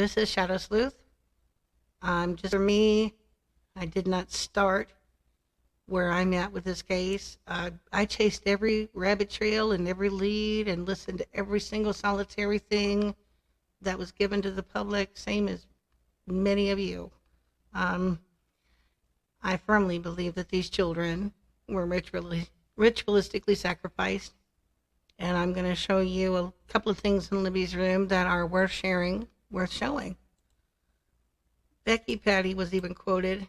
This is Shadow Sleuth. Just for me, I did not start where I'm at with this case. I chased every rabbit trail and every lead and listened to every single solitary thing that was given to the public, same as many of you. I firmly believe that these children were ritualistically sacrificed. And I'm going to show you a couple of things in Libby's room that are worth sharing, worth showing. Becky Patty was even quoted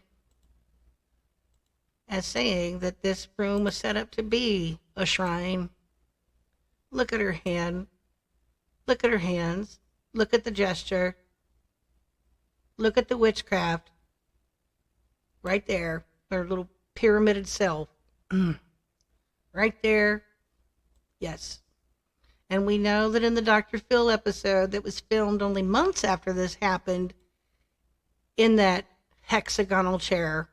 as saying that this room was set up to be a shrine. Look at her hand. Look at her hands. Look at the gesture. Look at the witchcraft. Right there, her little pyramided self. Right there. Yes. And we know that in the Dr. Phil episode that was filmed only months after this happened, in that hexagonal chair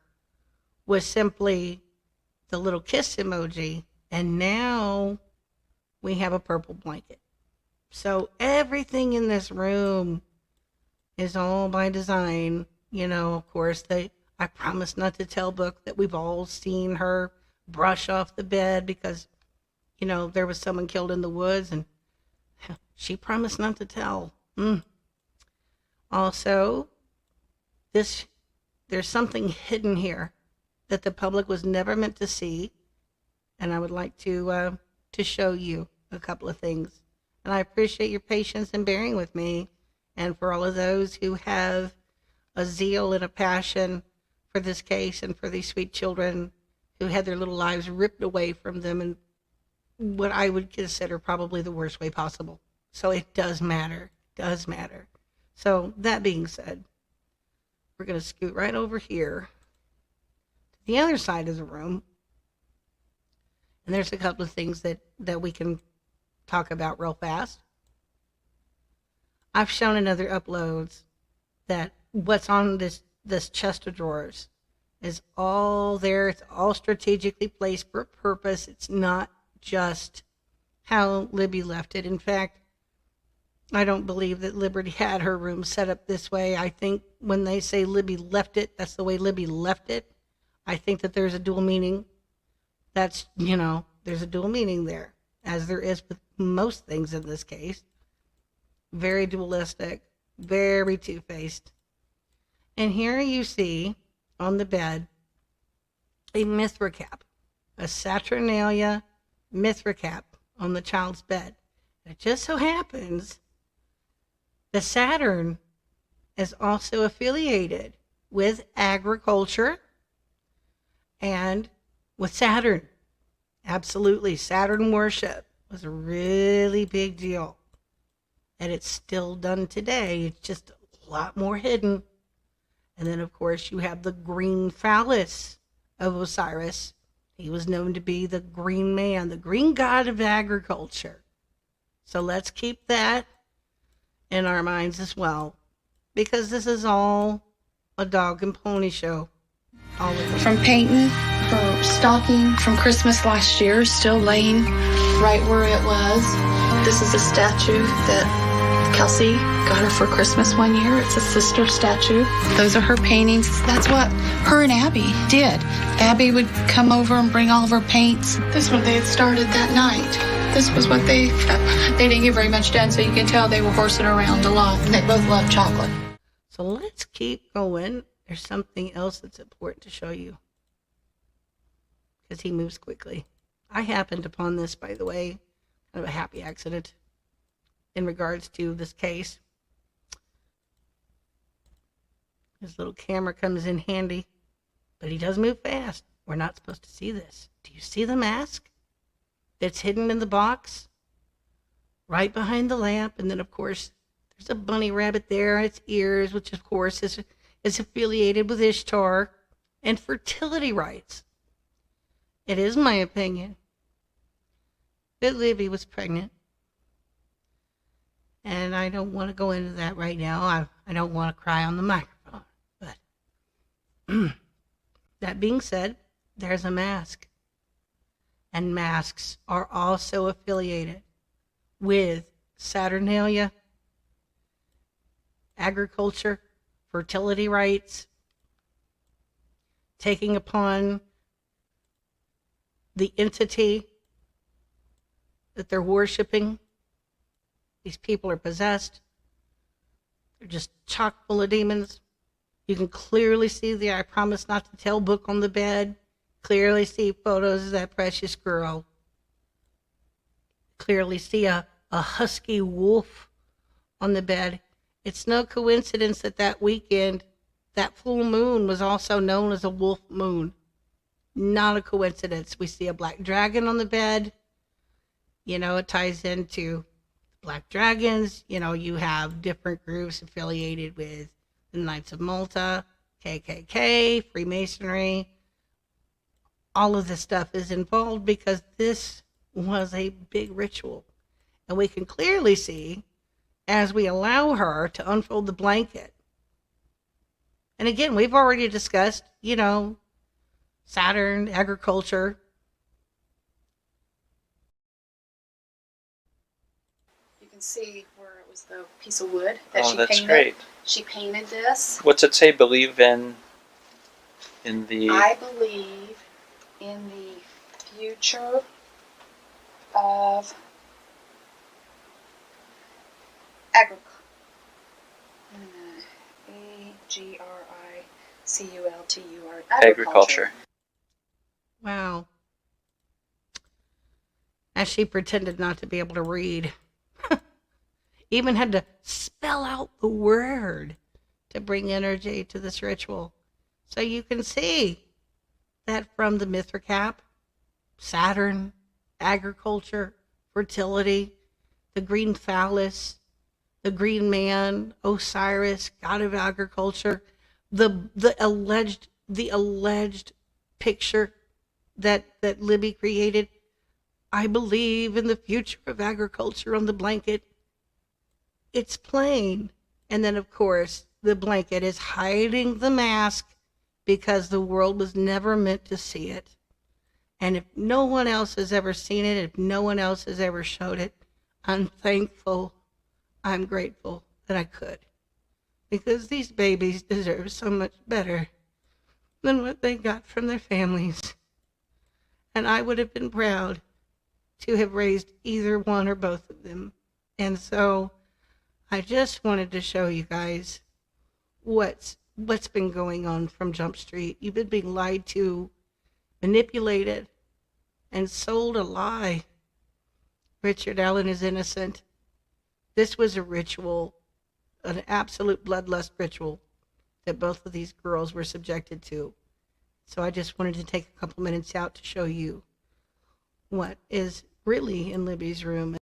was simply the little kiss emoji. And now we have a purple blanket. So everything in this room is all by design. You know, of course, I Promise Not to Tell book that we've all seen her brush off the bed because, you know, there was someone killed in the woods and she promised not to tell. Also, there's something hidden here that the public was never meant to see, and I would like to show you a couple of things. And I appreciate your patience and bearing with me, and for all of those who have a zeal and a passion for this case and for these sweet children who had their little lives ripped away from them in what I would consider probably the worst way possible. So it does matter. It does matter. So that being said, we're going to scoot right over here to the other side of the room. And there's a couple of things that we can talk about real fast. I've shown in other uploads that what's on this chest of drawers is all there. It's all strategically placed for a purpose. It's not just how Libby left it. In fact, I don't believe that Liberty had her room set up this way. I think when they say Libby left it, that's the way Libby left it. I think that there's a dual meaning. That's, you know, there's a dual meaning there, as there is with most things in this case. Very dualistic, very two-faced. And here you see on the bed a Mithra cap, a Saturnalia Mithra cap on the child's bed. It just so happens that Saturn is also affiliated with agriculture and with Saturn. Absolutely. Saturn worship was a really big deal. And it's still done today. It's just a lot more hidden. And then, of course, you have the green phallus of Osiris. He was known to be the green man, the green god of agriculture. So let's keep that in our minds as well, because this is all a dog and pony show. All of it. From painting her stocking from Christmas last year, still laying right where it was. This is a statue that Kelsey got her for Christmas one year. It's a sister statue. Those are her paintings. That's what her and Abby did. Abby would come over and bring all of her paints. This one they had started that night. This was what they didn't get very much done, so you can tell they were horsing around a lot. They both love chocolate. So let's keep going. There's something else that's important to show you, because he moves quickly. I happened upon this, by the way, kind of a happy accident in regards to this case. His little camera comes in handy, but he does move fast. We're not supposed to see this. Do you see the mask that's hidden in the box right behind the lamp? And then, of course, there's a bunny rabbit there, its ears, which, of course, is affiliated with Ishtar and fertility rites. It is my opinion that Libby was pregnant. And I don't want to go into that right now. I don't want to cry on the microphone. But that being said, there's a mask. And masks are also affiliated with Saturnalia agriculture, fertility rights, taking upon the entity that they're worshiping. These people are possessed. They're just chock full of demons. You can clearly see the I Promise Not to Tell book on the bed. Clearly see photos of that precious girl. Clearly see a husky wolf on the bed. It's no coincidence that that weekend, that full moon was also known as a wolf moon. Not a coincidence. We see a black dragon on the bed. You know, it ties into black dragons. You know, you have different groups affiliated with the Knights of Malta, KKK, Freemasonry. All of this stuff is involved because this was a big ritual. And we can clearly see as we allow her to unfold the blanket. And again, we've already discussed, you know, Saturn, agriculture. You can see where it was the piece of wood that she that's painted. great. She painted this. What's it say? Believe in the. I believe in the future of agriculture. Agriculture. Agriculture. Wow. As she pretended not to be able to read. Even had to spell out the word to bring energy to this ritual. So you can see that from the Mithra Saturn, agriculture, fertility, the green phallus, the green man, Osiris, god of agriculture, the alleged picture that Libby created. I believe in the future of agriculture on the blanket. It's plain. And then, of course, the blanket is hiding the mask because the world was never meant to see it. And if no one else has ever seen it, if no one else has ever showed it, I'm thankful, I'm grateful that I could. Because these babies deserve so much better than what they got from their families. And I would have been proud to have raised either one or both of them. And so I just wanted to show you guys what's been going on from Jump Street. You've been being lied to, manipulated, and sold a lie. Richard Allen is innocent. This was a ritual, an absolute bloodlust ritual that both of these girls were subjected to. So I just wanted to take a couple minutes out to show you what is really in Libby's room.